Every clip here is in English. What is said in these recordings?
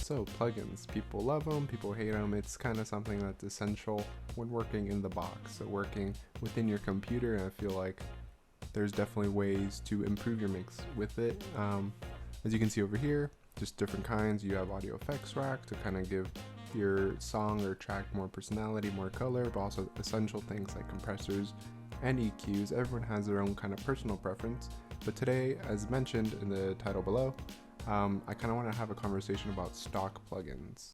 So plugins, people love them, people hate them. It's kind of something that's essential when working in the box, so working within your computer. And I feel like there's definitely ways to improve your mix with it. As you can see over here, just different kinds. You have audio effects rack to kind of give your song or track more personality, more color, but also essential things like compressors and EQs. Everyone has their own kind of personal preference, but today, as mentioned in the title below, I kind of want to have a conversation about stock plugins.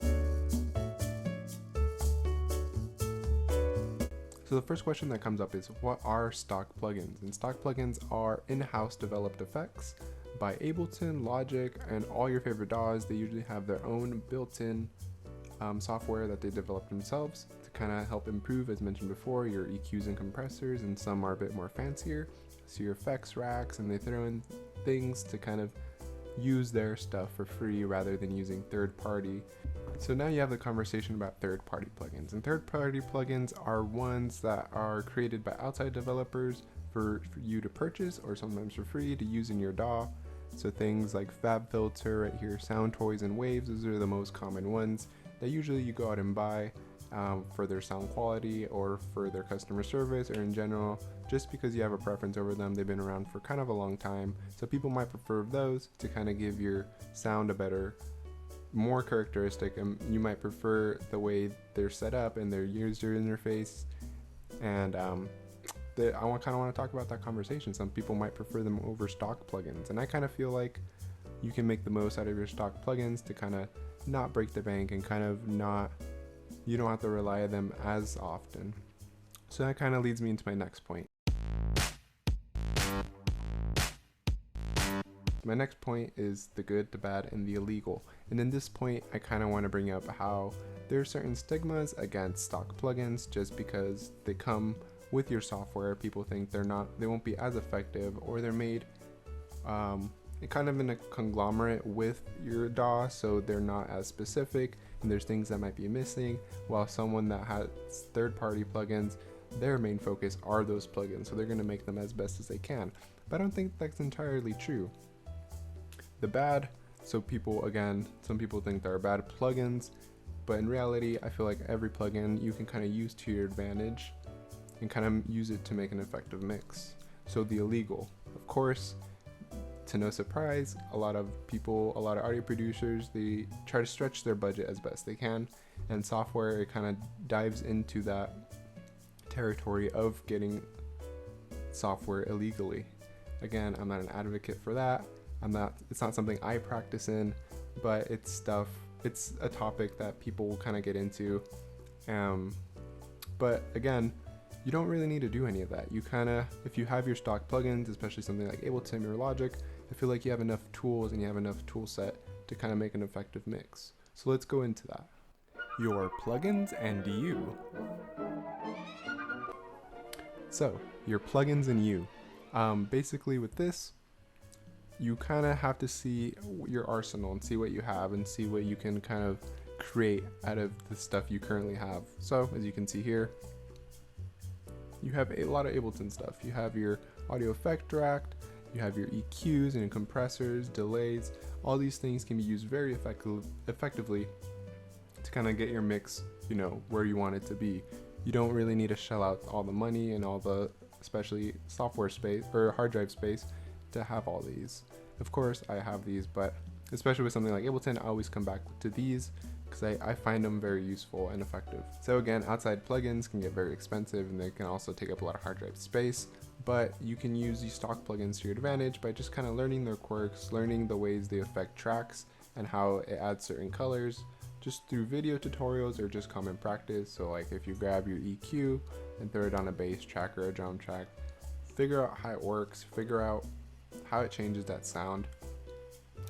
So the first question that comes up is, what are stock plugins? And stock plugins are in-house developed effects by Ableton, Logic, and all your favorite DAWs. They usually have their own built-in software that they develop themselves to kind of help improve, as mentioned before, your EQs and compressors, and some are a bit more fancier, so your effects racks, and they throw in things to kind of use their stuff for free rather than using third-party. So now you have the conversation about third-party plugins, and third-party plugins are ones that are created by outside developers for you to purchase, or sometimes for free to use in your DAW. So things like FabFilter right here, Soundtoys, and Waves, those are the most common ones that usually you go out and buy for their sound quality or for their customer service, or in general just because you have a preference over them. They've been around for kind of a long time, so people might prefer those to kind of give your sound a better, more characteristic, and you might prefer the way they're set up and their user interface. And I kind of want to talk about that conversation. Some people might prefer them over stock plugins, and I kind of feel like you can make the most out of your stock plugins to kind of not break the bank and kind of you don't have to rely on them as often. So that kind of leads me into my next point. My next point is the good, the bad, and the illegal. And in this point, I kind of want to bring up how there are certain stigmas against stock plugins just because they come with your software. People think they won't be as effective, or they're made kind of in a conglomerate with your DAW, so they're not as specific, and there's things that might be missing, while someone that has third-party plugins, their main focus are those plugins, so they're going to make them as best as they can. But I don't think that's entirely true. The bad, so some people think there are bad plugins, but in reality, I feel like every plugin you can kind of use to your advantage and kind of use it to make an effective mix. So the illegal, of course, to no surprise, a lot of audio producers, they try to stretch their budget as best they can, and software, it kind of dives into that territory of getting software illegally. Again, I'm not an advocate for that. It's not something I practice in, but it's a topic that people will kind of get into. But again, you don't really need to do any of that. If you have your stock plugins, especially something like Ableton or Logic, I feel like you have enough tools and you have enough tool set to kind of make an effective mix. So let's go into that. Your plugins and you. So your plugins and you. Basically with this, you kind of have to see your arsenal and see what you have and see what you can kind of create out of the stuff you currently have. So as you can see here, you have a lot of Ableton stuff. You have your audio effect rack, you have your EQs and compressors, delays. All these things can be used very effectively to kind of get your mix, where you want it to be. You don't really need to shell out all the money and all the, especially software space or hard drive space, to have all these. Of course, I have these, but especially with something like Ableton, I always come back to these because I find them very useful and effective. So again, outside plugins can get very expensive, and they can also take up a lot of hard drive space, but you can use these stock plugins to your advantage by just kind of learning their quirks, learning the ways they affect tracks and how it adds certain colors, just through video tutorials or just common practice. So like if you grab your EQ and throw it on a bass track or a drum track, figure out how it works, figure out how it changes that sound,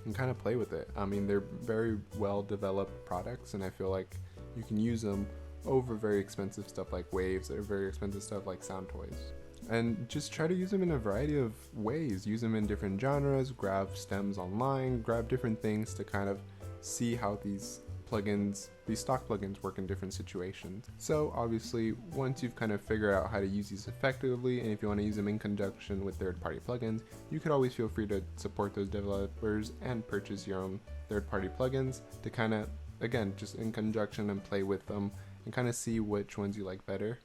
and kind of play with it. I mean, they're very well developed products, and I feel like you can use them over very expensive stuff like Waves or very expensive stuff like Soundtoys. And just try to use them in a variety of ways. Use them in different genres, grab stems online, grab different things to kind of see how these plugins, these stock plugins work in different situations. So obviously, once you've kind of figured out how to use these effectively, and if you want to use them in conjunction with third-party plugins, you could always feel free to support those developers and purchase your own third-party plugins to kind of, again, just in conjunction and play with them and kind of see which ones you like better.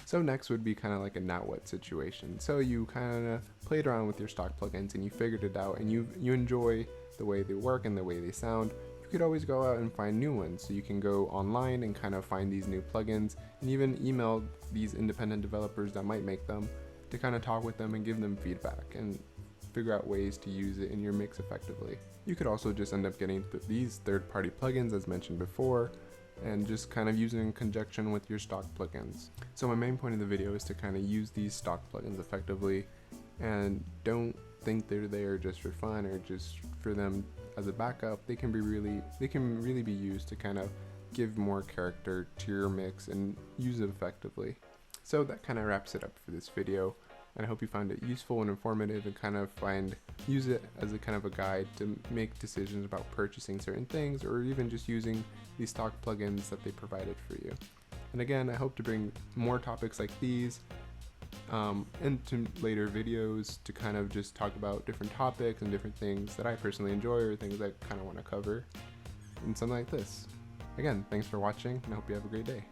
So next would be kind of like a now what situation. So you kind of played around with your stock plugins and you figured it out, and you enjoy the way they work and the way they sound. You could always go out and find new ones. So you can go online and kind of find these new plugins and even email these independent developers that might make them to kind of talk with them and give them feedback and figure out ways to use it in your mix effectively. You could also just end up getting these third-party plugins as mentioned before, and just kind of using in conjunction with your stock plugins. So my main point of the video is to kind of use these stock plugins effectively, and don't think they're there just for fun or just for them as a backup. They can really be used to kind of give more character to your mix and use it effectively. So that kind of wraps it up for this video, and I hope you found it useful and informative and kind of use it as a kind of a guide to make decisions about purchasing certain things, or even just using these stock plugins that they provided for you. And again, I hope to bring more topics like these into later videos to kind of just talk about different topics and different things that I personally enjoy or things I kind of want to cover and something like this. Again, thanks for watching, and I hope you have a great day.